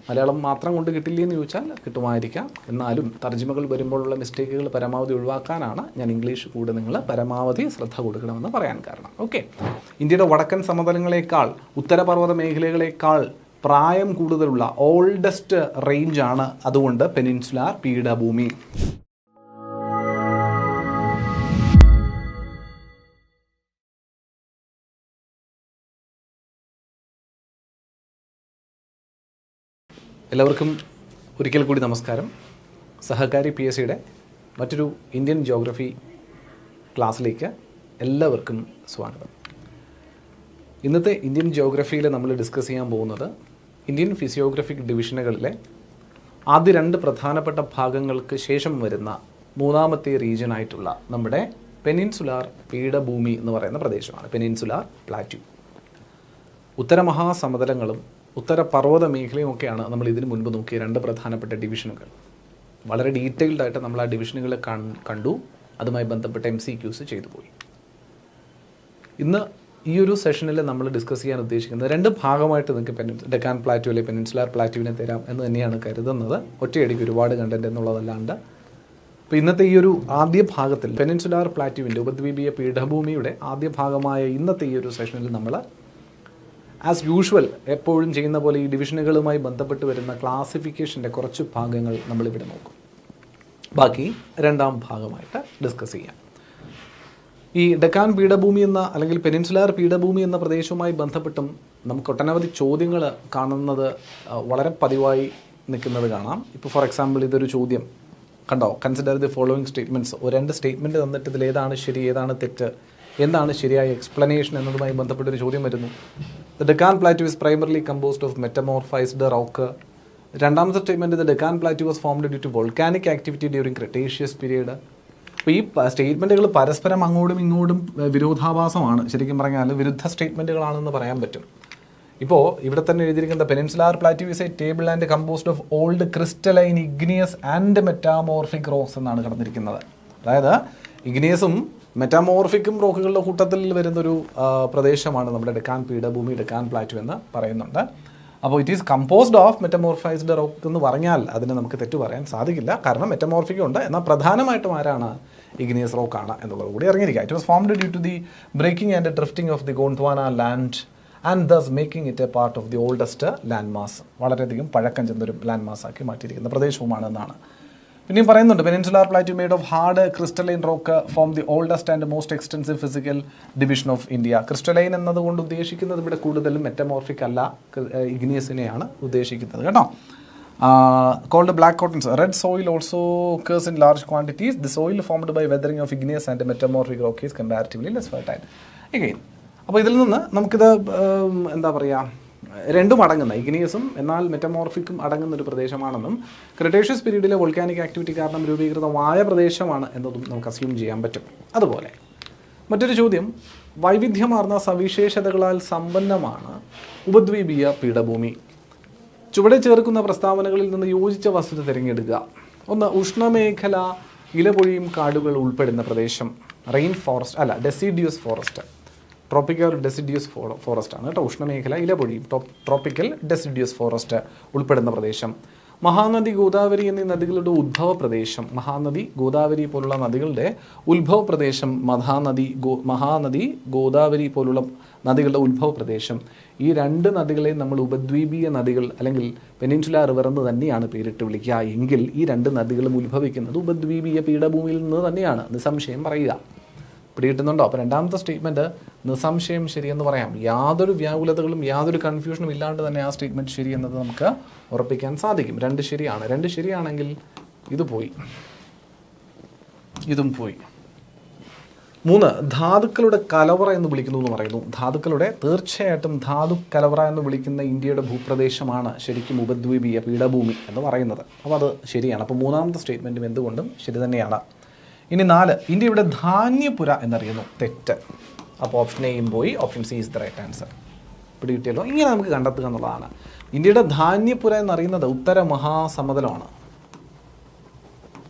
മലയാളം മാത്രം കൊണ്ട് കിട്ടില്ല എന്ന് ചോദിച്ചാൽ കിട്ടുമായിരിക്കാം. എന്നാലും തർജ്ജിമകൾ വരുമ്പോഴുള്ള മിസ്റ്റേക്കുകൾ പരമാവധി ഒഴിവാക്കാനാണ് ഞാൻ ഇംഗ്ലീഷ് കൂടെ നിങ്ങൾ പരമാവധി ശ്രദ്ധ കൊടുക്കണമെന്ന് പറയാൻ കാരണം. ഓക്കെ, ഇന്ത്യയുടെ വടക്കൻ സമതലങ്ങളെക്കാൾ ഉത്തരപർവ്വത മേഖലകളെക്കാൾ പ്രായം കൂടുതലുള്ള ഓൾഡസ്റ്റ് റേഞ്ചാണ് അതുകൊണ്ട് പെനിൻസുലാർ പീഠഭൂമി. എല്ലാവർക്കും ഒരിക്കൽ കൂടി നമസ്കാരം. സഹകാരി PSCയുടെ മറ്റൊരു ഇന്ത്യൻ ജിയോഗ്രഫി ക്ലാസ്സിലേക്ക് എല്ലാവർക്കും സ്വാഗതം. ഇന്നത്തെ ഇന്ത്യൻ ജിയോഗ്രഫിയിൽ നമ്മൾ ഡിസ്കസ് ചെയ്യാൻ പോകുന്നത് ഇന്ത്യൻ ഫിസിയോഗ്രഫിക് ഡിവിഷനുകളിലെ ആദ്യ 2 പ്രധാനപ്പെട്ട ഭാഗങ്ങൾക്ക് ശേഷം വരുന്ന മൂന്നാമത്തെ റീജിയനായിട്ടുള്ള നമ്മുടെ പെനിൻസുലാർ പീഠഭൂമി എന്ന് പറയുന്ന പ്രദേശമാണ് പെനിൻസുലാർ പ്ലാറ്റ്യൂ. ഉത്തരമഹാസമതലങ്ങളും ഉത്തര പർവ്വത മേഖലയും ഒക്കെയാണ് നമ്മൾ ഇതിനു മുൻപ് നോക്കിയ 2 പ്രധാനപ്പെട്ട ഡിവിഷനുകൾ. വളരെ ഡീറ്റെയിൽഡ് ആയിട്ട് നമ്മൾ ആ ഡിവിഷനുകളെ കണ്ടു, അതുമായി ബന്ധപ്പെട്ട MCQs ചെയ്തു പോയി. ഇന്ന് ഈ ഒരു സെഷനിൽ നമ്മൾ ഡിസ്കസ് ചെയ്യാൻ ഉദ്ദേശിക്കുന്നത് 2 ഭാഗമായിട്ട് നിങ്ങൾക്ക് ഡെക്കാൻ പ്ലാറ്റ്യൂ അല്ലെങ്കിൽ പെനിൻസുലാർ പ്ലാറ്റ്യൂവിനെ തരാം എന്ന് തന്നെയാണ് കരുതുന്നത്. ഒറ്റയടിക്ക് ഒരുപാട് കണ്ടന്റ് എന്നുള്ളതല്ലാണ്ട്. അപ്പോൾ ഇന്നത്തെ ഈ ഒരു ആദ്യ ഭാഗത്തിൽ പെനിൻസുലാർ പ്ലാറ്റ്യൂവിൻ്റെ ഉപദ്വീപീയ പീഠഭൂമിയുടെ ആദ്യ ഭാഗമായ ഇന്നത്തെ ഈ ഒരു സെഷനിൽ നമ്മൾ ആസ് യൂഷ്വൽ എപ്പോഴും ചെയ്യുന്ന പോലെ ഈ ഡിവിഷനുകളുമായി ബന്ധപ്പെട്ട് വരുന്ന ക്ലാസിഫിക്കേഷൻ്റെ കുറച്ച് ഭാഗങ്ങൾ നമ്മളിവിടെ നോക്കും. ബാക്കി 2ാം ഭാഗമായിട്ട് ഡിസ്കസ് ചെയ്യാം. ഈ ഡെക്കാൻ പീഠഭൂമി എന്ന അല്ലെങ്കിൽ പെനിൻസുലാർ പീഠഭൂമി എന്ന പ്രദേശവുമായി ബന്ധപ്പെട്ടും നമുക്ക് ഒട്ടനവധി ചോദ്യങ്ങൾ കാണുന്നത് വളരെ പതിവായി നിൽക്കുന്നത് കാണാം. ഇപ്പോൾ ഫോർ എക്സാമ്പിൾ ഇതൊരു ചോദ്യം കണ്ടോ, consider the following statements. 2 statement തന്നിട്ട് ഇതിൽ ഏതാണ് ശരി ഏതാണ് തെറ്റ്, എന്താണ് ശരിയായ എക്സ്പ്ലനേഷൻ എന്നതുമായി ബന്ധപ്പെട്ടൊരു ചോദ്യം വരുന്നു. The Deccan plateau is primarily composed of metamorphosed rock. 2ാമത്തെ statement the Deccan plateau was formed due to volcanic activity during Cretaceous period. അപ്പോൾ ഈ സ്റ്റേറ്റ്മെൻറ്റുകൾ പരസ്പരം അങ്ങോട്ടും ഇങ്ങോട്ടും വിരോധാഭാസമാണ്. ശരിക്കും പറഞ്ഞാൽ വിരുദ്ധ സ്റ്റേറ്റ്മെൻറ്റുകളാണെന്ന് പറയാൻ പറ്റും. ഇപ്പോൾ ഇവിടെ തന്നെ എഴുതിയിരിക്കുന്ന peninsular plateau is A table and composed of old crystalline igneous and metamorphic rocks എന്നാണ് കിടന്നിരിക്കുന്നത്. അതായത് ഇഗ്നിയസും മെറ്റാമോർഫിക്കും റോക്കുകളുടെ കൂട്ടത്തിൽ വരുന്നൊരു പ്രദേശമാണ് നമ്മുടെ ഡെക്കാൻ പീഠഭൂമി, ഡെക്കാൻ പ്ലാറ്റ്യൂ എന്ന് പറയുന്നുണ്ട്. അപ്പോൾ it is composed of metamorphosed rock എന്ന് പറഞ്ഞാൽ അതിന് നമുക്ക് തെറ്റു പറയാൻ സാധിക്കില്ല. കാരണം മെറ്റമോർഫിക്കും ഉണ്ട്, എന്നാൽ പ്രധാനമായിട്ടും ആരാണ് ഇഗ്നിയസ് റോക്കാണ് എന്നുള്ളത് കൂടി അറിഞ്ഞിരിക്കുക. It was formed due to the breaking and drifting of the Gondwana land and thus making it a part of the oldest land mass. വളരെയധികം പഴക്കം ചെന്നൊരു ലാൻഡ് മാസാക്കി മാറ്റിയിരിക്കുന്ന പ്രദേശവുമാണ് എന്നാണ്. പിന്നെയും പറയുന്നുണ്ട് peninsular plateau made of hard crystalline rock form the oldest and most extensive physical division of India. Crystalline എന്നതുകൊണ്ട് ഉദ്ദേശിക്കുന്നത് ഇവിടെ കൂടുതലും metamorphic അല്ല, ഇഗ്നിയസിനെയാണ് ഉദ്ദേശിക്കുന്നത് കേട്ടോ. Called black cottons. Red soil also occurs in large quantities. The soil formed by weathering of igneous and metamorphic rock is comparatively less fertile. Again, അപ്പോൾ ഇതിൽ നിന്ന് നമുക്കിത് എന്താ പറയുക, 2ഉം അടങ്ങുന്ന ഇഗ്നിയസും എന്നാൽ മെറ്റമോർഫിക്കും അടങ്ങുന്ന ഒരു പ്രദേശമാണെന്നും ക്രിട്ടേഷ്യസ് പീരീഡിലെ വോൾക്കാനിക് ആക്ടിവിറ്റി കാരണം രൂപീകൃതമായ പ്രദേശമാണ് എന്നതും നമുക്ക് അസ്യൂം ചെയ്യാൻ പറ്റും. അതുപോലെ മറ്റൊരു ചോദ്യം, വൈവിധ്യമാർന്ന സവിശേഷതകളാൽ സമ്പന്നമാണ് ഉപദ്വീപീയ പീഠഭൂമി. ചുവടെ ചേർക്കുന്ന പ്രസ്താവനകളിൽ നിന്ന് യോജിച്ച വസ്തുത തിരഞ്ഞെടുക്കുക. 1. ഉഷ്ണമേഖല ഇലപൊഴിയും കാടുകൾ ഉൾപ്പെടുന്ന പ്രദേശം. റെയിൻ ഫോറസ്റ്റ് അല്ല, deciduous forest. Tropical deciduous forest ആണ് കേട്ടോ. ഉഷ്ണമേഖല ഇലപൊഴിയും ട്രോപ്പിക്കൽ ഡെസിഡിയസ് ഫോറസ്റ്റ് ഉൾപ്പെടുന്ന പ്രദേശം. മഹാനദി ഗോദാവരി എന്നീ നദികളുടെ ഉത്ഭവ പ്രദേശം. മഹാനദി ഗോദാവരി പോലുള്ള നദികളുടെ ഉത്ഭവ പ്രദേശം മഹാനദി ഗോദാവരി പോലുള്ള നദികളുടെ ഉത്ഭവ പ്രദേശം. ഈ 2 നദികളെ നമ്മൾ ഉപദ്വീപീയ നദികൾ അല്ലെങ്കിൽ പെനിൻസുലാർ റിവർ എന്ന് തന്നെയാണ് പേരിട്ട് വിളിക്കുക. എങ്കിൽ ഈ 2 നദികളും ഉത്ഭവിക്കുന്നത് ഉപദ്വീപീയ പീഠഭൂമിയിൽ നിന്ന് തന്നെയാണ്, നിസ്സംശയം പറയുക. പിടികിട്ടുന്നുണ്ടോ? അപ്പോൾ 2ാമത്തെ സ്റ്റേറ്റ്മെൻറ്റ് നിസ്സംശയം ശരിയെന്ന് പറയാം. യാതൊരു വ്യാകുലതകളും യാതൊരു കൺഫ്യൂഷനും ഇല്ലാണ്ട് തന്നെ ആ സ്റ്റേറ്റ്മെൻറ്റ് ശരി എന്നത് നമുക്ക് ഉറപ്പിക്കാൻ സാധിക്കും. 2 ശരിയാണ്. 2 ശരിയാണെങ്കിൽ ഇത് പോയി, ഇതും പോയി. 3. ധാതുക്കളുടെ കലവറ എന്ന് വിളിക്കുന്നു എന്ന് പറയുന്നു. തീർച്ചയായിട്ടും ധാതു കലവറ എന്ന് വിളിക്കുന്ന ഇന്ത്യയുടെ ഭൂപ്രദേശമാണ് ശരിക്കും ഉപദ്വീപീയ പീഠഭൂമി എന്ന് പറയുന്നത്. അപ്പോൾ അത് ശരിയാണ്. അപ്പോൾ 3ാമത്തെ സ്റ്റേറ്റ്മെൻറ്റും എന്തുകൊണ്ടും ശരി തന്നെയാണ്. ഇനി 4, ഇന്ത്യയുടെ ധാന്യപുര എന്നറിയുന്നു. തെറ്റ്. അപ്പോൾ ഓപ്ഷൻ എയും പോയി, option C is the right answer. പിടികിട്ടിയല്ലോ. ഇങ്ങനെ നമുക്ക് കണ്ടെത്തുക എന്നുള്ളതാണ്. ഇന്ത്യയുടെ ധാന്യപുര എന്നറിയുന്നത് ഉത്തര മഹാസമതലമാണ്.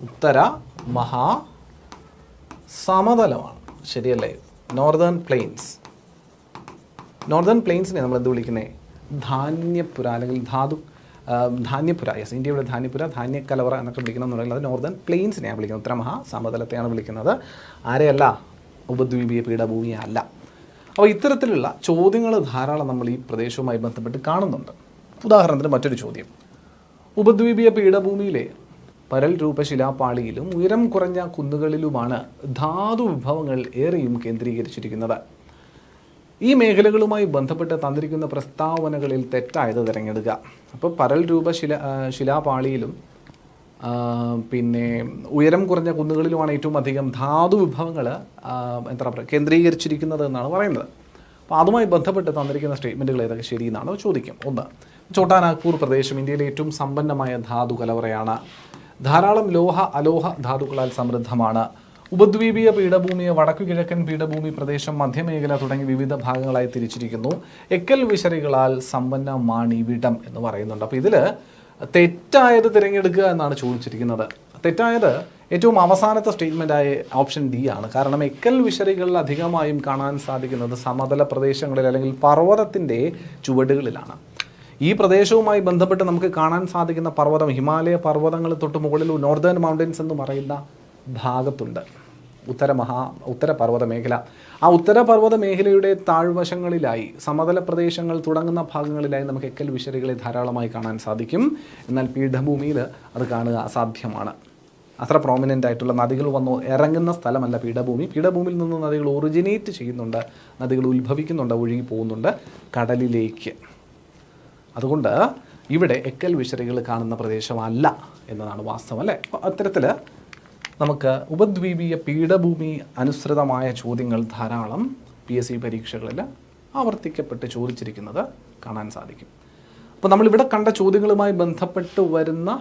ഉത്തര മഹാസമതലമാണ്, ശരിയല്ലേ? Northern planes. നോർത്തേൺ പ്ലെയിൻസിനെ നമ്മൾ എന്ത് വിളിക്കുന്നത്? ധാന്യപുര അല്ലെങ്കിൽ ധാന്യപുര, ഇന്ത്യയുടെ ധാന്യപുര, ധാന്യക്കലവറ എന്നൊക്കെ വിളിക്കണമെന്നുണ്ടെങ്കിൽ അത് നോർത്തേൺ പ്ലെയിൻസിനെയാണ് വിളിക്കുന്നത്, ഉത്തരമഹാസമതലത്തെയാണ് വിളിക്കുന്നത്. ആരെയല്ല? ഉപദ്വീപീയ പീഠഭൂമിയെ അല്ല. അപ്പോൾ ഇത്തരത്തിലുള്ള ചോദ്യങ്ങൾ ധാരാളം നമ്മൾ ഈ പ്രദേശവുമായി ബന്ധപ്പെട്ട് കാണുന്നുണ്ട്. ഉദാഹരണത്തിന് മറ്റൊരു ചോദ്യം, ഉപദ്വീപീയ പീഠഭൂമിയിലെ പരൽ രൂപ ശിലാപാളിയിലും ഉയരം കുറഞ്ഞ കുന്നുകളിലുമാണ് ധാതു വിഭവങ്ങൾ ഏറെയും കേന്ദ്രീകരിച്ചിരിക്കുന്നത്. ഈ മേഖലകളുമായി ബന്ധപ്പെട്ട് തന്നിരിക്കുന്ന പ്രസ്താവനകളിൽ തെറ്റായത് തിരഞ്ഞെടുക്കുക. അപ്പോൾ പരൽ രൂപ ശിലാപാളിയിലും പിന്നെ ഉയരം കുറഞ്ഞ കുന്നുകളിലുമാണ് ഏറ്റവും അധികം ധാതു വിഭവങ്ങൾ എന്താ പറയുക കേന്ദ്രീകരിച്ചിരിക്കുന്നത് എന്നാണ് പറയുന്നത്. അപ്പോൾ അതുമായി ബന്ധപ്പെട്ട് തന്നിരിക്കുന്ന സ്റ്റേറ്റ്മെൻറ്റുകൾ ഏതൊക്കെ ശരിയെന്നാണ് ചോദിക്കും. 1, ഛോട്ടാ നാഗ്പൂർ പ്രദേശം ഇന്ത്യയിലെ ഏറ്റവും സമ്പന്നമായ ധാതു കലവറയാണ്. ധാരാളം ലോഹ അലോഹ ധാതുക്കളാൽ സമൃദ്ധമാണ്. ഉപദ്വീപീയ പീഠഭൂമിയെ വടക്കു കിഴക്കൻ പീഠഭൂമി പ്രദേശം, മധ്യമേഖല തുടങ്ങി വിവിധ ഭാഗങ്ങളായി തിരിച്ചിരിക്കുന്നു. എക്കൽ വിശറികളാൽ സമ്പന്നമാണ് ഇവിടം എന്ന് പറയുന്നുണ്ട്. അപ്പോൾ ഇതിൽ തെറ്റായത് തിരഞ്ഞെടുക്കുക എന്നാണ് ചോദിച്ചിരിക്കുന്നത്. തെറ്റായത് ഏറ്റവും അവസാനത്തെ സ്റ്റേറ്റ്മെൻറ്റായ ഓപ്ഷൻ ഡി ആണ്. കാരണം എക്കൽ വിശറികളിൽ അധികമായും കാണാൻ സാധിക്കുന്നത് സമതല പ്രദേശങ്ങളിൽ അല്ലെങ്കിൽ പർവ്വതത്തിൻ്റെ ചുവടുകളിലാണ്. ഈ പ്രദേശവുമായി ബന്ധപ്പെട്ട് നമുക്ക് കാണാൻ സാധിക്കുന്ന പർവ്വതം ഹിമാലയ പർവ്വതങ്ങൾ തൊട്ട് മുകളിൽ നോർത്തേൺ മൗണ്ടൻസ് എന്ന് പറയുന്ന ഭാഗത്തുണ്ട് ഉത്തരപർവ്വത മേഖല. ആ ഉത്തരപർവ്വത മേഖലയുടെ താഴ്വശങ്ങളിലായി സമതല പ്രദേശങ്ങൾ തുടങ്ങുന്ന ഭാഗങ്ങളിലായി നമുക്ക് എക്കൽ വിശറികളെ ധാരാളമായി കാണാൻ സാധിക്കും. എന്നാൽ പീഠഭൂമിയിൽ അത് കാണുക അസാധ്യമാണ്. അത്ര പ്രോമിനൻ്റ് ആയിട്ടുള്ള നദികൾ വന്ന് ഇറങ്ങുന്ന സ്ഥലമല്ല പീഠഭൂമി. പീഠഭൂമിയിൽ നിന്ന് നദികൾ ഒറിജിനേറ്റ് ചെയ്യുന്നുണ്ട്, നദികൾ ഉത്ഭവിക്കുന്നുണ്ട്, ഒഴുകി പോകുന്നുണ്ട് കടലിലേക്ക്. അതുകൊണ്ട് ഇവിടെ എക്കൽ വിശറികൾ കാണുന്ന പ്രദേശമല്ല എന്നതാണ് വാസ്തവം, അല്ലേ? അപ്പോൾ അത്തരത്തിൽ നമുക്ക് ഉപദ്വീപീയ പീഠഭൂമി അനുസൃതമായ ചോദ്യങ്ങൾ ധാരാളം PSC പരീക്ഷകളിൽ ആവർത്തിക്കപ്പെട്ട് ചോദിച്ചിരിക്കുന്നത് കാണാൻ സാധിക്കും. അപ്പോൾ നമ്മളിവിടെ കണ്ട ചോദ്യങ്ങളുമായി ബന്ധപ്പെട്ട് വരുന്ന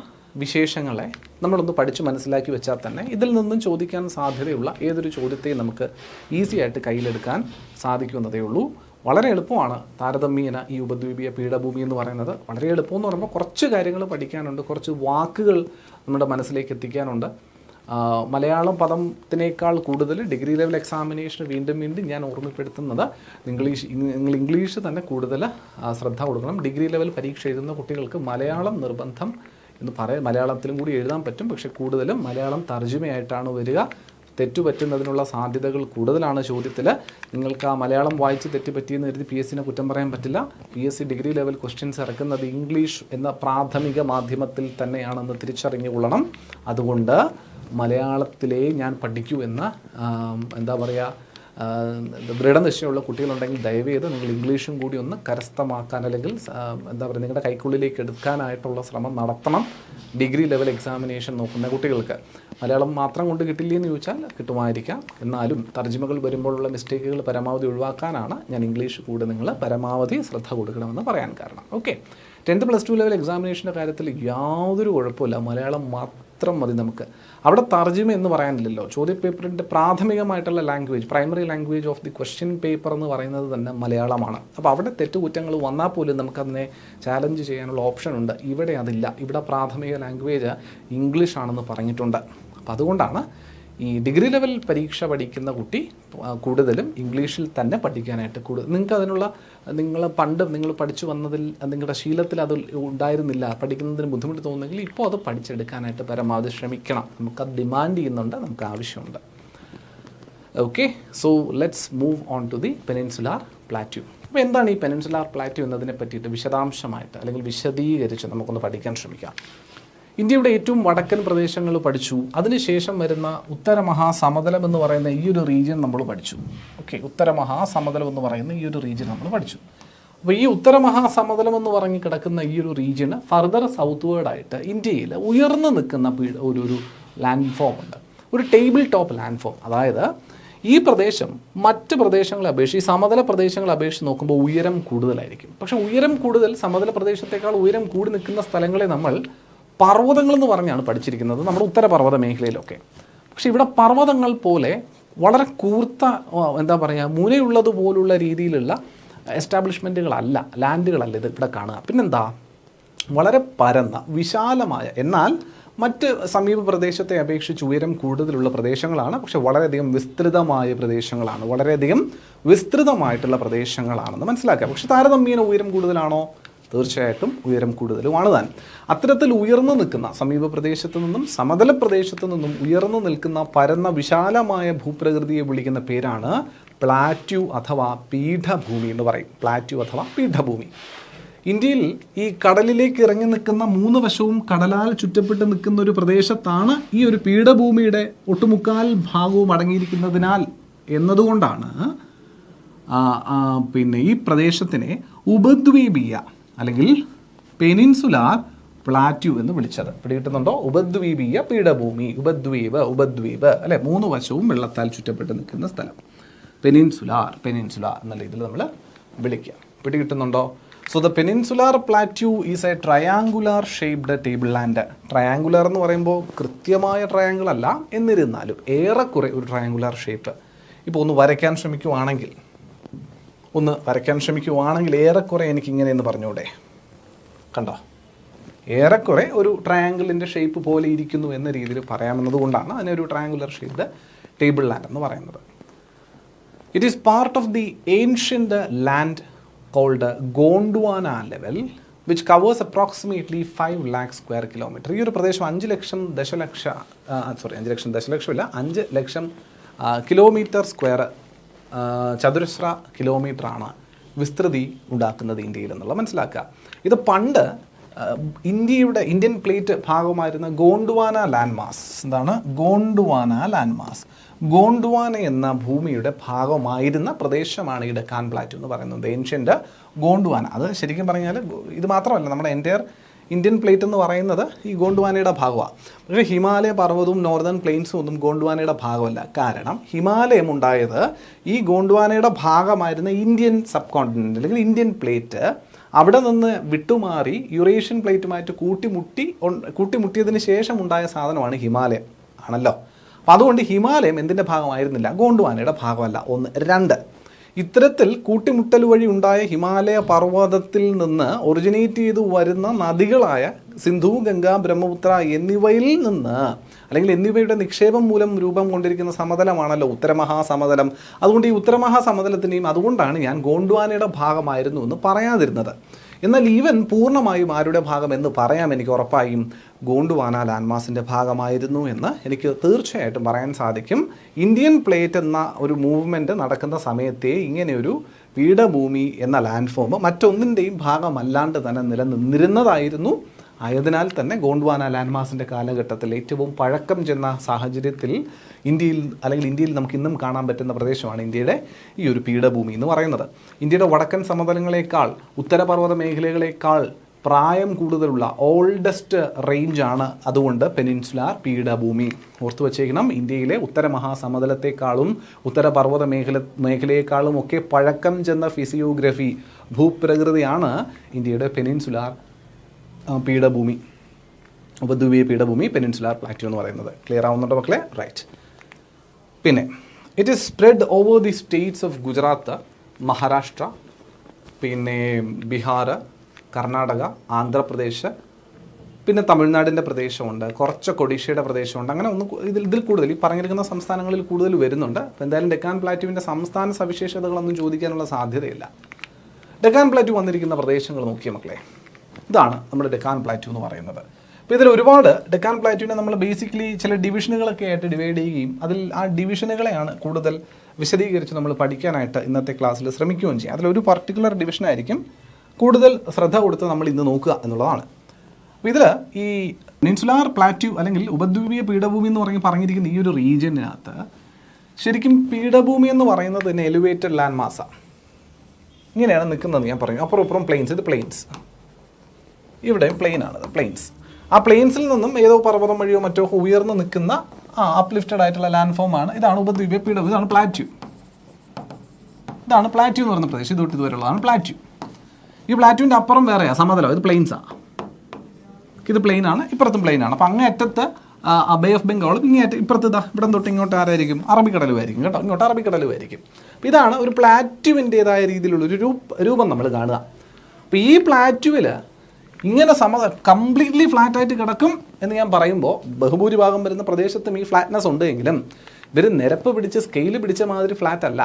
വിശേഷങ്ങളെ നമ്മളൊന്ന് പഠിച്ച് മനസ്സിലാക്കി വെച്ചാൽ തന്നെ ഇതിൽ നിന്നും ചോദിക്കാൻ സാധ്യതയുള്ള ഏതൊരു ചോദ്യത്തെയും നമുക്ക് ഈസി ആയിട്ട് കയ്യിലെടുക്കാൻ സാധിക്കുന്നതേ ഉള്ളൂ. വളരെ എളുപ്പമാണ് താരതമ്യേന ഈ ഉപദ്വീപീയ പീഠഭൂമി എന്ന് പറയുന്നത്. വളരെ എളുപ്പമെന്ന് പറയുമ്പോൾ കുറച്ച് കാര്യങ്ങൾ പഠിക്കാനുണ്ട്, കുറച്ച് വാക്കുകൾ നമ്മുടെ മനസ്സിലേക്ക് എത്തിക്കാനുണ്ട്. മലയാളം പദത്തിനേക്കാൾ കൂടുതൽ ഡിഗ്രി ലെവൽ എക്സാമിനേഷന് വീണ്ടും ഞാൻ ഓർമ്മപ്പെടുത്തുന്നത് നിങ്ങൾ ഇംഗ്ലീഷ് തന്നെ കൂടുതൽ ശ്രദ്ധ കൊടുക്കണം. ഡിഗ്രി ലെവൽ പരീക്ഷ എഴുതുന്ന കുട്ടികൾക്ക് മലയാളം നിർബന്ധം എന്ന് പറയാം. മലയാളത്തിലും കൂടി എഴുതാൻ പറ്റും, പക്ഷേ കൂടുതലും മലയാളം തർജ്ജിമയായിട്ടാണ് വരിക. തെറ്റുപറ്റുന്നതിനുള്ള സാധ്യതകൾ കൂടുതലാണ് ചോദ്യത്തിൽ. നിങ്ങൾക്ക് ആ മലയാളം വായിച്ച് തെറ്റുപറ്റിയെന്ന് കരുതി PSCനെ കുറ്റം പറയാൻ പറ്റില്ല. PSC ഡിഗ്രി ലെവൽ ക്വസ്റ്റ്യൻസ് ഇറക്കുന്നത് ഇംഗ്ലീഷ് എന്ന പ്രാഥമിക മാധ്യമത്തിൽ തന്നെയാണെന്ന് തിരിച്ചറിഞ്ഞുകൊള്ളണം. അതുകൊണ്ട് മലയാളത്തിലേ ഞാൻ പഠിക്കൂ എന്ന എന്താ പറയുക ദൃഢനിശ്ചയമുള്ള കുട്ടികളുണ്ടെങ്കിൽ ദയവേത് നിങ്ങൾ ഇംഗ്ലീഷും കൂടി ഒന്ന് കരസ്ഥമാക്കാൻ അല്ലെങ്കിൽ എന്താ പറയുക നിങ്ങളുടെ കൈക്കുള്ളിലേക്ക് എടുക്കാനായിട്ടുള്ള ശ്രമം നടത്തണം. ഡിഗ്രി ലെവൽ എക്സാമിനേഷൻ നോക്കുന്ന കുട്ടികൾക്ക് മലയാളം മാത്രം കൊണ്ട് കിട്ടില്ലെന്ന് ചോദിച്ചാൽ കിട്ടുമായിരിക്കാം. എന്നാലും തർജ്ജിമകൾ വരുമ്പോഴുള്ള മിസ്റ്റേക്കുകൾ പരമാവധി ഒഴിവാക്കാനാണ് ഞാൻ ഇംഗ്ലീഷ് കൂടെ നിങ്ങൾ പരമാവധി ശ്രദ്ധ കൊടുക്കണമെന്ന് പറയാൻ കാരണം. ഓക്കെ, 10th +2 ലെവൽ എക്സാമിനേഷൻ്റെ കാര്യത്തിൽ യാതൊരു കുഴപ്പമില്ല, മലയാളം മാത്രം മതി നമുക്ക്. അവിടെ തർജ്ജിമ എന്ന് പറയാനില്ലല്ലോ. ചോദ്യപേപ്പറിൻ്റെ പ്രാഥമികമായിട്ടുള്ള language, primary language of the question paper എന്ന് പറയുന്നത് തന്നെ മലയാളമാണ്. അപ്പോൾ അവിടെ തെറ്റുകുറ്റങ്ങൾ വന്നാൽ പോലും നമുക്കതിനെ ചാലഞ്ച് ചെയ്യാനുള്ള ഓപ്ഷൻ ഉണ്ട്. ഇവിടെ അതില്ല. ഇവിടെ പ്രാഥമിക ലാംഗ്വേജ് ഇംഗ്ലീഷ് ആണെന്ന് പറഞ്ഞിട്ടുണ്ട്. അപ്പോൾ അതുകൊണ്ടാണ് ഈ ഡിഗ്രി ലെവൽ പരീക്ഷ പഠിക്കുന്ന കുട്ടി കൂടുതലും ഇംഗ്ലീഷിൽ തന്നെ പഠിക്കാനായിട്ട് നിങ്ങൾക്ക് അതിനുള്ള നിങ്ങൾ പഠിച്ചു വന്നതിൽ നിങ്ങളുടെ ശീലത്തിൽ അത് ഉണ്ടായിരുന്നില്ല, പഠിക്കുന്നതിന് ബുദ്ധിമുട്ട് തോന്നുന്നെങ്കിൽ ഇപ്പോൾ അത് പഠിച്ചെടുക്കാനായിട്ട് പരമാവധി ശ്രമിക്കണം. നമുക്കത് ഡിമാൻഡ് ചെയ്യുന്നുണ്ട്, നമുക്ക് ആവശ്യമുണ്ട്. Okay, so let's move on to the peninsular plateau. അപ്പോൾ എന്താണ് ഈ പെനിൻസുലാർ പ്ലാറ്റ്യൂ എന്നതിനെ പറ്റിയിട്ട് വിശദാംശമായിട്ട് അല്ലെങ്കിൽ വിശദീകരിച്ച് നമുക്കൊന്ന് പഠിക്കാൻ ശ്രമിക്കാം. ഇന്ത്യയുടെ ഏറ്റവും വടക്കൻ പ്രദേശങ്ങൾ പഠിച്ചു. അതിനുശേഷം വരുന്ന ഉത്തര മഹാസമതലം എന്ന് പറയുന്ന ഈ ഒരു റീജിയൻ നമ്മൾ പഠിച്ചു. ഓക്കെ, ഉത്തര മഹാസമതലം എന്ന് പറയുന്ന ഈ ഒരു റീജിയൻ നമ്മൾ പഠിച്ചു. അപ്പോൾ ഈ ഉത്തര മഹാസമതലം എന്ന് പറഞ്ഞ് കിടക്കുന്ന ഈ ഒരു റീജിയന് ഫർദർ സൗത്ത് വേർഡായിട്ട് ഇന്ത്യയിൽ ഉയർന്നു നിൽക്കുന്ന ഒരു ലാൻഡ് ഫോം ഉണ്ട്, ഒരു ടേബിൾ ടോപ്പ് ലാൻഡ് ഫോം. അതായത് ഈ പ്രദേശം മറ്റ് പ്രദേശങ്ങളെ അപേക്ഷിച്ച്, ഈ സമതല പ്രദേശങ്ങളെ അപേക്ഷിച്ച് നോക്കുമ്പോൾ ഉയരം കൂടുതലായിരിക്കും. പക്ഷേ ഉയരം കൂടുതൽ, സമതല പ്രദേശത്തേക്കാൾ ഉയരം കൂടി നിൽക്കുന്ന സ്ഥലങ്ങളെ നമ്മൾ പർവ്വതങ്ങളെന്ന് പറഞ്ഞാണ് പഠിച്ചിരിക്കുന്നത് നമ്മുടെ ഉത്തരപർവ്വത മേഖലയിലൊക്കെ. പക്ഷേ ഇവിടെ പർവ്വതങ്ങൾ പോലെ വളരെ കൂർത്ത എന്താ പറയുക മുനയുള്ളതുപോലുള്ള രീതിയിലുള്ള എസ്റ്റാബ്ലിഷ്മെൻറ്റുകളല്ല, ലാൻഡുകളല്ല ഇത് ഇവിടെ കാണുക. പിന്നെന്താ, വളരെ പരന്ന വിശാലമായ എന്നാൽ മറ്റ് സമീപ പ്രദേശത്തെ അപേക്ഷിച്ച് ഉയരം കൂടുതലുള്ള പ്രദേശങ്ങളാണ്. പക്ഷെ വളരെയധികം വിസ്തൃതമായ പ്രദേശങ്ങളാണ്, വളരെയധികം വിസ്തൃതമായിട്ടുള്ള പ്രദേശങ്ങളാണെന്ന് മനസ്സിലാക്കുക. പക്ഷെ താരതമ്യേന ഉയരം കൂടുതലാണോ? തീർച്ചയായിട്ടും ഉയരം കൂടുതലുമാണ് താൻ. അത്തരത്തിൽ ഉയർന്നു നിൽക്കുന്ന സമീപ പ്രദേശത്തു നിന്നും സമതല പ്രദേശത്തു നിന്നും ഉയർന്നു നിൽക്കുന്ന പരന്ന വിശാലമായ ഭൂപ്രകൃതിയെ വിളിക്കുന്ന പേരാണ് പ്ലാറ്റ്യൂ അഥവാ പീഠഭൂമി എന്ന് പറയും. പ്ലാറ്റ്യൂ അഥവാ പീഠഭൂമി. ഇന്ത്യയിൽ ഈ കടലിലേക്ക് ഇറങ്ങി നിൽക്കുന്ന 3 വശവും കടലാൽ ചുറ്റപ്പെട്ട് നിൽക്കുന്ന ഒരു പ്രദേശത്താണ് ഈ ഒരു പീഠഭൂമിയുടെ ഒട്ടുമുക്കാൽ ഭാഗവും അടങ്ങിയിരിക്കുന്നതിനാൽ എന്നതുകൊണ്ടാണ് പിന്നെ ഈ പ്രദേശത്തിനെ ഉപദ്വീപീയ അല്ലെങ്കിൽ പെനിൻസുലാർ പ്ലാറ്റ്യൂ എന്ന് വിളിച്ചത്. പിടികിട്ടുന്നുണ്ടോ? ഉപദ്വീപീയ പീഠഭൂമി, ഉപദ്വീപ് അല്ലെ, 3 വശവും വെള്ളത്താൽ ചുറ്റപ്പെട്ട് നിൽക്കുന്ന സ്ഥലം. പെനിൻസുലാർ എന്നുള്ള ഇതിൽ നമ്മൾ വിളിക്കുക. പിടികിട്ടുന്നുണ്ടോ? So the peninsular plateau is a triangular shaped tableland. Triangular എന്ന് പറയുമ്പോൾ കൃത്യമായ ട്രയാങ്കിൾ അല്ല, എന്നിരുന്നാലും ഏറെക്കുറെ ഒരു ട്രയാങ്കുലാർ ഷേപ്പ്. ഇപ്പോൾ ഒന്ന് വരയ്ക്കാൻ ശ്രമിക്കുവാണെങ്കിൽ ഏറെക്കുറെ എനിക്കിങ്ങനെ എന്ന് പറഞ്ഞൂടെ? കണ്ടോ? ഏറെക്കുറെ ഒരു ട്രയാങ്കിളിൻ്റെ ഷേപ്പ് പോലെ ഇരിക്കുന്നു എന്ന രീതിയിൽ പറയാമെന്നതുകൊണ്ടാണ് അതിനെ ഒരു ട്രയാങ്കുലർ ഷേപ്ഡ് ടേബിൾ ലാൻഡ് എന്ന് പറയുന്നത്. It is part of the ancient land called Gondwana level which covers approximately 5 lakh square kilometer. ഈ ഒരു പ്രദേശം 5 ലക്ഷം കിലോമീറ്റർ സ്ക്വയർ ചതുരശ്ര കിലോമീറ്ററാണ് വിസ്തൃതി ഉണ്ടാക്കുന്നത് ഇന്ത്യയിൽ എന്നുള്ളത് മനസ്സിലാക്കുക. ഇത് പണ്ട് ഇന്ത്യൻ പ്ലേറ്റ് ഭാഗമായിരുന്ന ഗോണ്ട്വാന ലാൻഡ് മാസ്. എന്താണ് ഗോണ്ട്വാന ലാൻഡ് മാസ്? ഗോണ്ട്വാന എന്ന ഭൂമിയുടെ ഭാഗമായിരുന്ന പ്രദേശമാണ് ഈ ഡെക്കാൻ പ്ലാറ്റ്യൂ എന്ന് പറയുന്നത്. ഏൻഷ്യൻ്റ് ഗോണ്ട്വാന. അത് ശരിക്കും പറഞ്ഞാൽ ഇത് മാത്രമല്ല, നമ്മുടെ എൻ്റയർ ഇന്ത്യൻ പ്ലേറ്റ് എന്ന് പറയുന്നത് ഈ ഗോണ്ട്വാനയുടെ ഭാഗമാണ്. പക്ഷേ ഹിമാലയ പർവ്വതവും നോർത്തേൺ പ്ലെയിൻസും ഒന്നും ഗോണ്ട്വാനയുടെ ഭാഗമല്ല. കാരണം ഹിമാലയം ഉണ്ടായത് ഈ ഗോണ്ട്വാനയുടെ ഭാഗമായിരുന്ന ഇന്ത്യൻ സബ് കോണ്ടിനെൻ്റ് അല്ലെങ്കിൽ ഇന്ത്യൻ പ്ലേറ്റ് അവിടെ നിന്ന് വിട്ടുമാറി യൂറേഷ്യൻ പ്ലേറ്റുമായിട്ട് കൂട്ടിമുട്ടിയതിന് ശേഷം ഉണ്ടായ സാധനമാണ് ഹിമാലയം ആണല്ലോ. അപ്പം അതുകൊണ്ട് ഹിമാലയം എന്തിൻ്റെ ഭാഗമായിരുന്നില്ല? ഗോണ്ട്വാനയുടെ ഭാഗമല്ല. 1. 2, ഇത്തരത്തിൽ കൂട്ടിമുട്ടൽ വഴി ഉണ്ടായ ഹിമാലയ പർവ്വതത്തിൽ നിന്ന് ഒറിജിനേറ്റ് ചെയ്തു വരുന്ന നദികളായ സിന്ധു, ഗംഗ, ബ്രഹ്മപുത്ര എന്നിവയിൽ നിന്ന് അല്ലെങ്കിൽ എന്നിവയുടെ നിക്ഷേപം മൂലം രൂപം കൊണ്ടിരിക്കുന്ന സമതലമാണല്ലോ ഉത്തരമഹാസമതലം. അതുകൊണ്ട് ഈ ഉത്തരമഹാസമതലത്തിൻ്റെയും അതുകൊണ്ടാണ് ഞാൻ ഗോണ്ട്വാനയുടെ ഭാഗമായിരുന്നു എന്ന് പറയാതിരുന്നത്. എന്നാൽ ഈവൻ പൂർണ്ണമായും ആരുടെ ഭാഗം എന്ന് പറയാം എനിക്ക് ഉറപ്പായും ഗോണ്ട്വാന ലാൻഡ്മാസിൻ്റെ ഭാഗമായിരുന്നു എന്ന് എനിക്ക് തീർച്ചയായിട്ടും പറയാൻ സാധിക്കും. ഇന്ത്യൻ പ്ലേറ്റ് എന്ന ഒരു മൂവ്മെൻറ്റ് നടക്കുന്ന സമയത്തെ ഇങ്ങനെയൊരു പീഠഭൂമി എന്ന ലാൻഡ് ഫോം മറ്റൊന്നിൻ്റെയും ഭാഗമല്ലാണ്ട് തന്നെ നിലനിന്നിരുന്നതായിരുന്നു. ആയതിനാൽ തന്നെ ഗോണ്ട്വാന ലാൻഡ്മാസിൻ്റെ കാലഘട്ടത്തിൽ ഏറ്റവും പഴക്കം ചെന്ന സാഹചര്യത്തിൽ ഇന്ത്യയിൽ നമുക്ക് ഇന്നും കാണാൻ പറ്റുന്ന പ്രദേശമാണ് ഇന്ത്യയുടെ ഈ ഒരു പീഠഭൂമി എന്ന് പറയുന്നത്. ഇന്ത്യയുടെ വടക്കൻ സമതലങ്ങളേക്കാൾ ഉത്തരപർവ്വത മേഖലകളേക്കാൾ പ്രായം കൂടുതലുള്ള ഓൾഡസ്റ്റ് റേഞ്ചാണ് അതുകൊണ്ട് പെനിൻസുലാർ പീഠഭൂമി. ഓർത്തു വച്ചേക്കണം, ഇന്ത്യയിലെ ഉത്തരമഹാസമതലത്തെക്കാളും ഉത്തരപർവ്വത മേഖലയെക്കാളും ഒക്കെ പഴക്കം ചെന്ന ഫിസിയോഗ്രഫി ഭൂപ്രകൃതിയാണ് ഇന്ത്യയുടെ പെനിൻസുലാർ പീഠഭൂമി, ഉപദ്വീപീയ പീഠഭൂമി, പെനിൻസുലാർ പ്ലാറ്റ്യൂ എന്ന് പറയുന്നത്. ക്ലിയർ ആവുന്നുണ്ടോ മക്കളെ? റൈറ്റ്. പിന്നെ it is spread over the States of Gujarat, Maharashtra, പിന്നെ ബീഹാർ, കർണാടക, ആന്ധ്രാപ്രദേശ്, പിന്നെ തമിഴ്നാടിൻ്റെ പ്രദേശമുണ്ട്, കുറച്ചൊക്കെ ഒഡീഷയുടെ പ്രദേശമുണ്ട്. അങ്ങനെ ഇതിൽ കൂടുതൽ ഈ പറഞ്ഞിരിക്കുന്ന സംസ്ഥാനങ്ങളിൽ കൂടുതൽ വരുന്നുണ്ട്. അപ്പോൾ എന്തായാലും ഡെക്കാൻ പ്ലാറ്റ്യൂവിൻ്റെ സംസ്ഥാന സവിശേഷതകളൊന്നും ചോദിക്കാനുള്ള സാധ്യതയില്ല. ഡെക്കാൻ പ്ലാറ്റ്യൂ വന്നിരിക്കുന്ന പ്രദേശങ്ങൾ നോക്കിയ മക്കളെ, ഇതാണ് നമ്മുടെ ഡെക്കാൻ പ്ലാറ്റ്യൂ എന്ന് പറയുന്നത്. അപ്പോൾ ഇതിൽ ഒരുപാട് ഡെക്കാൻ പ്ലാറ്റ്യൂവിനെ നമ്മൾ ബേസിക്കലി ചില ഡിവിഷനുകളൊക്കെ ആയിട്ട് ഡിവൈഡ് ചെയ്യുകയും അതിൽ ആ ഡിവിഷനുകളെയാണ് കൂടുതൽ വിശദീകരിച്ച് നമ്മൾ പഠിക്കാനായിട്ട് ഇന്നത്തെ ക്ലാസ്സിൽ ശ്രമിക്കുകയും ചെയ്യും. അതിലൊരു പർട്ടിക്കുലർ ഡിവിഷനായിരിക്കും കൂടുതൽ ശ്രദ്ധ കൊടുത്ത് നമ്മൾ ഇന്ന് നോക്കുക എന്നുള്ളതാണ്. അപ്പോൾ ഇതിൽ ഈ പെനിൻസുലാർ പ്ലാറ്റ്യൂ അല്ലെങ്കിൽ ഉപദ്വീപീയ പീഠഭൂമി എന്ന് പറഞ്ഞിരിക്കുന്ന ഈ ഒരു റീജിയനകത്ത് ശരിക്കും പീഠഭൂമി എന്ന് പറയുന്നത് തന്നെ എലിവേറ്റഡ് ലാൻഡ് മാസാണ്. ഇങ്ങനെയാണ് നിൽക്കുന്നത്. ഞാൻ പറഞ്ഞു അപ്പുറം പ്ലെയിൻസ്, ഇത് പ്ലെയിൻസ്, ഇവിടെ പ്ലെയിനാണത്, പ്ലെയിൻസ്. ആ പ്ലെയിൻസിൽ നിന്നും ഏതോ പർവ്വതം വഴിയോ മറ്റോ ഉയർന്ന് നിൽക്കുന്ന അപ്ലിഫ്റ്റഡ് ആയിട്ടുള്ള ലാൻഡ് ഫോമാണ്. ഇതാണ് ഉപദ്വീപീയ പീഠഭൂമി, ഇതാണ് പ്ലാറ്റ്യൂ. ഇതാണ് പ്ലാറ്റ്യൂ എന്ന് പറയുന്ന പ്രദേശം. ഇതൊട്ട് ഇതുവരെയുള്ളതാണ് പ്ലാറ്റ്യൂ. ഈ പ്ലാറ്റ്യൂവിൻ്റെ അപ്പുറം വേറെയാണ് സമതലം, ഇത് പ്ലെയിൻസാണ്. ഇത് പ്ലെയിനാണ്, ഇപ്പുറത്തും പ്ലെയിനാണ്. അപ്പോൾ അങ്ങേ അറ്റത്ത് ബേ ഓഫ് ബംഗാളും ഇപ്പുറത്ത് ഇവിടെ തൊട്ട് ഇങ്ങോട്ട് ആരായിരിക്കും? അറബിക്കടലുമായിരിക്കും കേട്ടോ, ഇങ്ങോട്ട് അറബിക്കടലുമായിരിക്കും. അപ്പോൾ ഇതാണ് ഒരു പ്ലാറ്റ്യൂവിൻ്റേതായ രീതിയിലുള്ളൊരു രൂപം നമ്മൾ കാണുക. അപ്പോൾ ഈ പ്ലാറ്റ്യൂവിൽ ഇങ്ങനെ കംപ്ലീറ്റ്ലി ഫ്ലാറ്റായിട്ട് കിടക്കും എന്ന് ഞാൻ പറയുമ്പോൾ ബഹുഭൂരിഭാഗം വരുന്ന പ്രദേശത്തും ഈ ഫ്ലാറ്റ്നെസ് ഉണ്ട് എങ്കിലും ഇവർ നിരപ്പ് പിടിച്ച് സ്കെയിൽ പിടിച്ച മാതിരി ഫ്ലാറ്റ് അല്ല.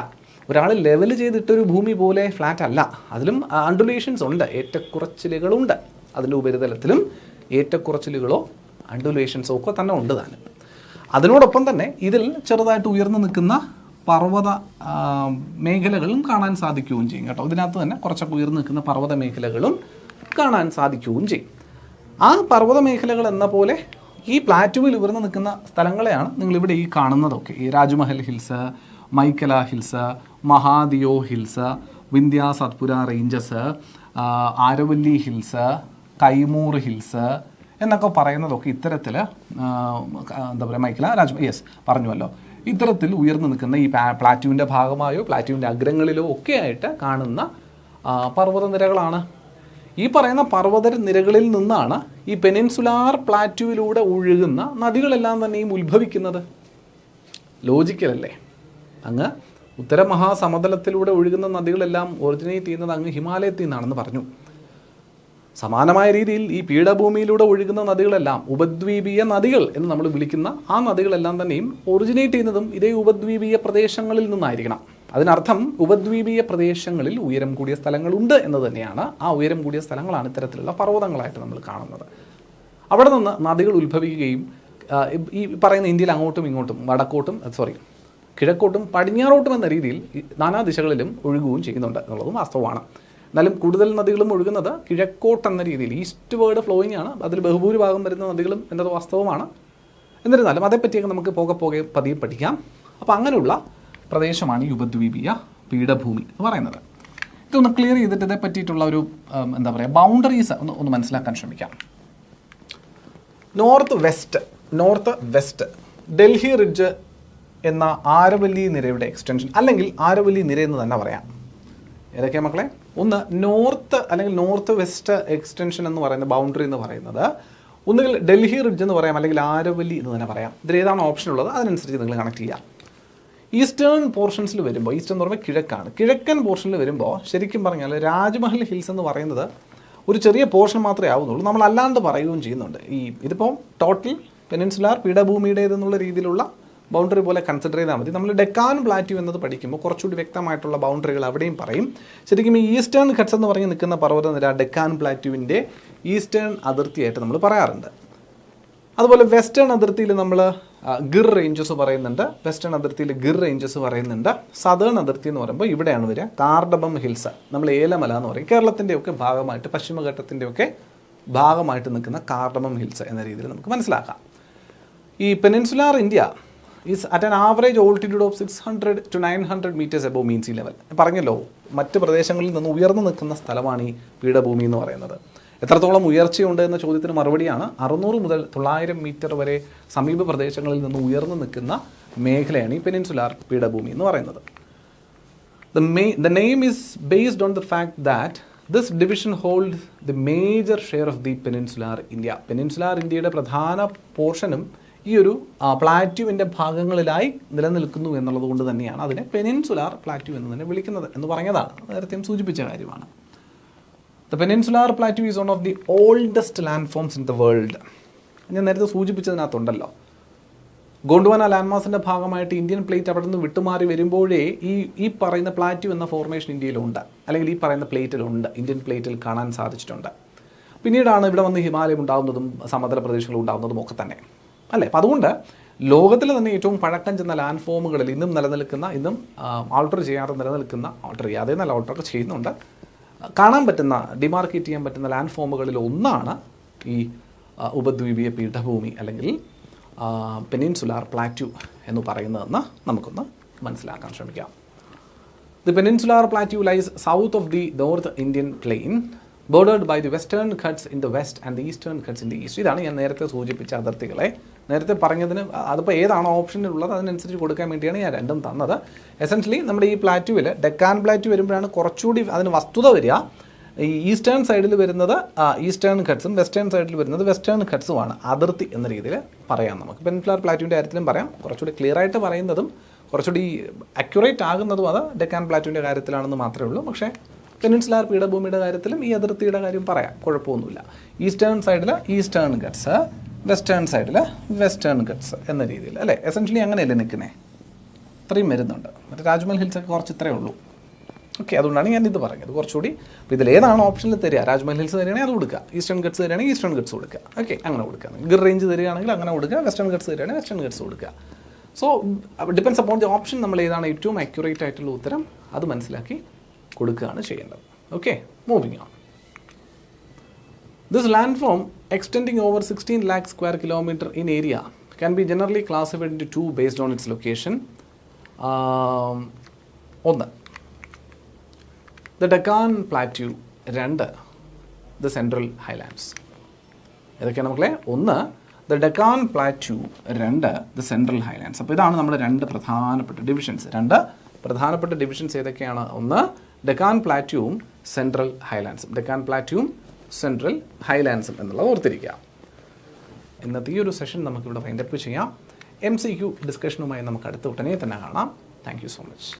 ഒരാൾ ലെവൽ ചെയ്തിട്ടൊരു ഭൂമി പോലെ ഫ്ലാറ്റ് അല്ല, അതിലും അണ്ടുലേഷൻസ് ഉണ്ട്, ഏറ്റക്കുറച്ചിലുകളുണ്ട്. അതിൻ്റെ ഉപരിതലത്തിലും ഏറ്റക്കുറച്ചിലുകളോ അണ്ടുലേഷൻസോ ഒക്കെ തന്നെ ഉണ്ട് താനും. അതിനോടൊപ്പം തന്നെ ഇതിൽ ചെറുതായിട്ട് ഉയർന്നു നിൽക്കുന്ന പർവ്വത മേഖലകളും കാണാൻ സാധിക്കുകയും ചെയ്യും കേട്ടോ. ഇതിനകത്ത് തന്നെ കുറച്ചൊക്കെ ഉയർന്നു നിൽക്കുന്ന പർവ്വത മേഖലകളും കാണാൻ സാധിക്കുകയും ചെയ്യും. ആ പർവ്വത മേഖലകൾ എന്ന പോലെ ഈ പ്ലാറ്റുവിൽ ഉയർന്നു നിൽക്കുന്ന സ്ഥലങ്ങളെയാണ് നിങ്ങളിവിടെ ഈ കാണുന്നതൊക്കെ. ഈ Rajmahal hills, Maikala hills, Mahadeo hills, Vindhya Satpura ranges, Aravalli hills, Kaimur hills എന്നൊക്കെ പറയുന്നതൊക്കെ ഇത്തരത്തിൽ എന്താ പറയുക, മൈക്കല, യെസ് പറഞ്ഞുവല്ലോ, ഇത്തരത്തിൽ ഉയർന്നു നിൽക്കുന്ന ഈ പ്ലാറ്റ്യൂവിൻ്റെ ഭാഗമായോ പ്ലാറ്റ്യൂവിൻ്റെ അഗ്രങ്ങളിലോ ഒക്കെ ആയിട്ട് കാണുന്ന പർവ്വതനിരകളാണ്. ഈ പറയുന്ന പർവ്വത നിരകളിൽ നിന്നാണ് ഈ പെനിൻസുലാർ പ്ലാറ്റ്യൂവിലൂടെ ഒഴുകുന്ന നദികളെല്ലാം തന്നെയും ഉത്ഭവിക്കുന്നത്. ലോജിക്കലല്ലേ? അങ്ങ് ഉത്തര മഹാസമതലത്തിലൂടെ ഒഴുകുന്ന നദികളെല്ലാം ഒറിജിനേറ്റ് ചെയ്യുന്നത് അങ്ങ് ഹിമാലയത്തിൽ നിന്നാണെന്ന് പറഞ്ഞു. സമാനമായ രീതിയിൽ ഈ പീഠഭൂമിയിലൂടെ ഒഴുകുന്ന നദികളെല്ലാം ഉപദ്വീപീയ നദികൾ എന്ന് നമ്മൾ വിളിക്കുന്ന ആ നദികളെല്ലാം തന്നെയും ഒറിജിനേറ്റ് ചെയ്യുന്നതും ഇതേ ഉപദ്വീപീയ പ്രദേശങ്ങളിൽ നിന്നായിരിക്കണം. അതിനർത്ഥം ഉപദ്വീപീയ പ്രദേശങ്ങളിൽ ഉയരം കൂടിയ സ്ഥലങ്ങളുണ്ട് എന്ന് തന്നെയാണ്. ആ ഉയരം കൂടിയ സ്ഥലങ്ങളാണ് ഇത്തരത്തിലുള്ള പർവ്വതങ്ങളായിട്ട് നമ്മൾ കാണുന്നത്. അവിടെ നിന്ന് നദികൾ ഉത്ഭവിക്കുകയും ഈ പറയുന്ന ഇന്ത്യയിൽ അങ്ങോട്ടും ഇങ്ങോട്ടും കിഴക്കോട്ടും പടിഞ്ഞാറോട്ടും എന്ന രീതിയിൽ നാനാ ദിശകളിലും ഒഴുകുകയും ചെയ്യുന്നുണ്ട് എന്നുള്ളതും വാസ്തവമാണ്. എന്നാലും കൂടുതൽ നദികളും ഒഴുകുന്നത് കിഴക്കോട്ടെന്ന രീതിയിൽ ഈസ്റ്റ് വേർഡ് ഫ്ലോയിങ് ആണ്. അതിൽ ബഹുഭൂരിഭാഗം വരുന്ന നദികളും എന്നത് വാസ്തവമാണ്. എന്നിരുന്നാലും അതേപ്പറ്റിയൊക്കെ നമുക്ക് പോകെ പതിയെ പഠിക്കാം. അപ്പോൾ അങ്ങനെയുള്ള പ്രദേശമാണ് ഈ ഉപദ്വീപീയ പീഠഭൂമി എന്ന് പറയുന്നത്. ഇതൊന്ന് ക്ലിയർ ചെയ്തിട്ട് ഇതേ പറ്റിയിട്ടുള്ള ഒരു എന്താ പറയുക ബൗണ്ടറീസ് ഒന്ന് മനസ്സിലാക്കാൻ ശ്രമിക്കാം. നോർത്ത് വെസ്റ്റ് ഡൽഹി റിഡ്ജ് എന്ന ആരവല്ലി നിരയുടെ എക്സ്റ്റൻഷൻ, അല്ലെങ്കിൽ ആരവല്ലി നിര എന്ന് തന്നെ പറയാം. ഏതൊക്കെയാണ് മക്കളെ? ഒന്ന് നോർത്ത് വെസ്റ്റ് എക്സ്റ്റൻഷൻ എന്ന് പറയുന്ന ബൗണ്ടറി എന്ന് പറയുന്നത് ഒന്നുകിൽ ഡൽഹി റിഡ്ജ് എന്ന് പറയാം, അല്ലെങ്കിൽ ആരവല്ലി എന്ന് തന്നെ പറയാം. ഇതിൽ ഏതാണ് ഓപ്ഷൻ ഉള്ളത് അതിനനുസരിച്ച് നിങ്ങൾ കണക്ട് ചെയ്യാം. ഈസ്റ്റേൺ പോർഷൻസിൽ വരുമ്പോൾ, ഈസ്റ്റേൺ എന്ന് പറയുമ്പോൾ കിഴക്കാണ്, കിഴക്കൻ പോർഷനിൽ വരുമ്പോൾ ശരിക്കും പറഞ്ഞാൽ രാജ്മഹൽ ഹിൽസ് എന്ന് പറയുന്നത് ഒരു ചെറിയ പോർഷൻ മാത്രമേ ആവുന്നുള്ളൂ. നമ്മൾ അല്ലാണ്ട് പറയുകയും ചെയ്യുന്നുണ്ട്. ഇതിപ്പോൾ ടോട്ടൽ പെനിൻസുലാർ പീഠഭൂമിയുടേതെന്നുള്ള രീതിയിലുള്ള ബൗണ്ടറി പോലെ കൺസിഡർ ചെയ്താൽ മതി. നമ്മൾ ഡെക്കാൻ പ്ലാറ്റ്യൂ എന്നത് പഠിക്കുമ്പോൾ കുറച്ചുകൂടി വ്യക്തമായിട്ടുള്ള ബൗണ്ടറികൾ അവിടെയും പറയും. ശരിക്കും ഈ ഈസ്റ്റേൺ ഘട്ട്സ് എന്ന് പറഞ്ഞ് നിൽക്കുന്ന പർവ്വതനിര ഡെക്കാൻ പ്ലാറ്റ്യൂവിൻ്റെ ഈസ്റ്റേൺ അതിർത്തിയായിട്ട് നമ്മൾ പറയാറുണ്ട്. അതുപോലെ വെസ്റ്റേൺ അതിർത്തിയിൽ നമ്മൾ ഗിർ റേഞ്ചസ് പറയുന്നുണ്ട്. സദേൺ അതിർത്തി എന്ന് പറയുമ്പോൾ ഇവിടെയാണ് വരിക കാർഡമം ഹിൽസ്, നമ്മൾ ഏലമല എന്ന് പറയും. കേരളത്തിൻ്റെയൊക്കെ ഭാഗമായിട്ട്, പശ്ചിമഘട്ടത്തിൻ്റെയൊക്കെ ഭാഗമായിട്ട് നിൽക്കുന്ന കാർഡമം ഹിൽസ് എന്ന രീതിയിൽ നമുക്ക് മനസ്സിലാക്കാം. ഈ peninsular India is at an average altitude of 600 to 900 meters above mean sea level. പറഞ്ഞല്ലോ, മറ്റ് പ്രദേശങ്ങളിൽ നിന്ന് ഉയർന്നു നിൽക്കുന്ന സ്ഥലമാണ് ഈ പീഠഭൂമി എന്ന് പറയുന്നത്. എത്രത്തോളം ഉയർച്ചയുണ്ട് എന്ന ചോദ്യത്തിന് മറുപടിയാണ് 600 മുതൽ 900 മീറ്റർ വരെ സമീപ പ്രദേശങ്ങളിൽ നിന്ന് ഉയർന്നു നിൽക്കുന്ന മേഖലയാണ് ഈ പെനിൻസുലാർ പീഠഭൂമി എന്ന് പറയുന്നത്. The name is based on the fact that this division holds the major share of the peninsular India. Peninsular ഇന്ത്യയുടെ പ്രധാന പോർഷനും ഈ ഒരു പ്ലാറ്റ്യൂവിൻ്റെ ഭാഗങ്ങളിലായി നിലനിൽക്കുന്നു എന്നുള്ളത് കൊണ്ട് തന്നെയാണ് അതിനെ പെനിൻസുലാർ പ്ലാറ്റ്യൂ എന്ന് തന്നെ വിളിക്കുന്നത് എന്ന് പറഞ്ഞതാണ്. നേരത്തെയും സൂചിപ്പിച്ച കാര്യമാണ്. The peninsular plateau is one of the oldest landforms in the world. ഞാൻ നേരത്തെ സൂചിപ്പിച്ചതിനകത്തുണ്ടല്ലോ, ഗോണ്ട്വാന ലാൻഡ്മാസിൻ്റെ ഭാഗമായിട്ട് ഇന്ത്യൻ പ്ലേറ്റ് അവിടെ നിന്ന് വിട്ടുമാറി വരുമ്പോഴേ ഈ പറയുന്ന പ്ലാറ്റ്യൂ എന്ന ഫോർമേഷൻ ഇന്ത്യയിലുണ്ട്, അല്ലെങ്കിൽ ഈ പറയുന്ന പ്ലേറ്റിലുണ്ട്, ഇന്ത്യൻ പ്ലേറ്റിൽ കാണാൻ സാധിച്ചിട്ടുണ്ട്. പിന്നീടാണ് ഇവിടെ വന്ന് ഹിമാലയം ഉണ്ടാകുന്നതും സമതല പ്രദേശങ്ങൾ ഉണ്ടാകുന്നതും ഒക്കെ തന്നെ അല്ലേ. അപ്പം അതുകൊണ്ട് ലോകത്തിൽ തന്നെ ഏറ്റവും പഴക്കം ചെന്ന ലാൻഡ് ഫോമുകളിൽ ഇന്നും ആൾട്ടർ ചെയ്യാതെ ആൾട്ടറൊക്കെ ചെയ്യുന്നുണ്ട്, കാണാൻ പറ്റുന്ന, ഡിമാർക്കേറ്റ് ചെയ്യാൻ പറ്റുന്ന ലാൻഡ് ഫോമുകളിൽ ഒന്നാണ് ഈ ഉപദ്വീപീയ പീഠഭൂമി അല്ലെങ്കിൽ പെനിൻസുലാർ പ്ലാറ്റ്യൂ എന്ന് പറയുന്നതെന്ന് നമുക്കൊന്ന് മനസ്സിലാക്കാൻ ശ്രമിക്കാം. The peninsular plateau lies south of the north Indian plain, bordered by the Western Ghats in the west and the Eastern Ghats in the east. ഇതാണ് ഞാൻ നേരത്തെ സൂചിപ്പിച്ച അതിർത്തികളെ. നേരത്തെ പറഞ്ഞതിന് അതിപ്പോൾ ഏതാണോ ഓപ്ഷനിലുള്ളത് അതിനനുസരിച്ച് കൊടുക്കാൻ വേണ്ടിയാണ് ഞാൻ രണ്ടും തന്നത്. എസെൻഷ്യലി നമ്മുടെ ഈ പ്ലാറ്റ്യൂവിൽ ഡെക്കാൻ പ്ലാറ്റ്യൂ വരുമ്പോഴാണ് കുറച്ചുകൂടി അതിന് വസ്തുത വരിക. ഈ ഈസ്റ്റേൺ സൈഡിൽ വരുന്നത് ഈസ്റ്റേൺ ഘട്ട്സും വെസ്റ്റേൺ സൈഡിൽ വരുന്നത് വെസ്റ്റേൺ ഘട്ട്സുമാണ് അതിർത്തി എന്ന രീതിയിൽ പറയാം നമുക്ക്. പെനിൻസുലാർ പ്ലാറ്റ്യൂവിൻ്റെ കാര്യത്തിലും പറയാം. കുറച്ചുകൂടി ക്ലിയർ ആയിട്ട് പറയുന്നതും കുറച്ചുകൂടി അക്യുറേറ്റ് ആകുന്നതും അത് ഡെക്കാൻ പ്ലാറ്റ്യൂവിൻ്റെ കാര്യത്തിലാണെന്ന് മാത്രമേ ഉള്ളൂ. പക്ഷേ പെനിൻസുലാർ പീഠഭൂമിയുടെ കാര്യത്തിലും ഈ അതിർത്തിയുടെ കാര്യം പറയാം, കുഴപ്പമൊന്നുമില്ല. ഈസ്റ്റേൺ സൈഡിൽ ഈസ്റ്റേൺ ഘട്ട്സ്, വെസ്റ്റേൺ സൈഡിൽ വെസ്റ്റേൺ ഘട്ട്സ് എന്ന രീതിയിൽ അല്ലേ. എസെൻഷ്യലി അങ്ങനെയല്ലേ നിൽക്കുന്നത്. ഇത്രയും വരുന്നുണ്ട്. മറ്റേ രാജ്മഹൽ ഹിൽസൊക്കെ കുറച്ച് ഇത്രയേ ഉള്ളൂ. ഓക്കെ, അതുകൊണ്ടാണ് ഞാൻ ഇത് പറഞ്ഞത്. കുറച്ചുകൂടി അപ്പോൾ ഇതിലേതാണ് ഓപ്ഷനിൽ തരിക? രാജ്മഹൽ ഹിൽസ് തരികയാണെങ്കിൽ അത് കൊടുക്കുക, ഈസ്റ്റേൺ ഗട്ട്സ് തരികയാണെങ്കിൽ ഈസ്റ്റേൺ ഗട്ട്സ് കൊടുക്കുക. ഓക്കെ, അങ്ങനെ കൊടുക്കുക. ഗിർ റേഞ്ച് തരികയാണെങ്കിൽ അങ്ങനെ കൊടുക്കുക, വെസ്റ്റേൺ ഗട്ട്സ് തരികയാണെങ്കിൽ വെസ്റ്റേൺ ഗട്ട്സ് കൊടുക്കുക. So depends upon the option നമ്മൾ ഏതാണ് ഏറ്റവും അക്യുറേറ്റ് ആയിട്ടുള്ള ഉത്തരം അത് മനസ്സിലാക്കി കൊടുക്കുകയാണ് ചെയ്യേണ്ടത്. Okay, moving on. This landform extending over 16 lakh square kilometer in area can be generally classified into two based on its location. ഒന്ന്, the Deccan Plateau. രണ്ട്, the Central Highlands. ഏതൊക്കെയാണ് മക്കളെ? ഒന്ന്, the Deccan Plateau. രണ്ട്, the Central Highlands. അപ്പോൾ ഇതാണ് നമ്മുടെ രണ്ട് പ്രധാനപ്പെട്ട ഡിവിഷൻസ്. രണ്ട് പ്രധാനപ്പെട്ട ഡിവിഷൻസ് ഏതൊക്കെയാണ്? ഒന്ന് ഡെക്കാൻ പ്ലാറ്റ്യൂവും സെൻട്രൽ ഹൈലാൻഡ്സും. ഡെക്കാൻ പ്ലാറ്റ്യൂവും സെൻട്രൽ ഹൈലാൻഡ്സും എന്നുള്ളത് ഓർത്തിരിക്കുക. ഇന്നത്തെ ഈ ഒരു സെഷൻ നമുക്കിവിടെ വൈൻഡപ്പ് ചെയ്യാം. MCQ ഡിസ്കഷനുമായി നമുക്ക് അടുത്ത ഉടനെ തന്നെ കാണാം. Thank you so much.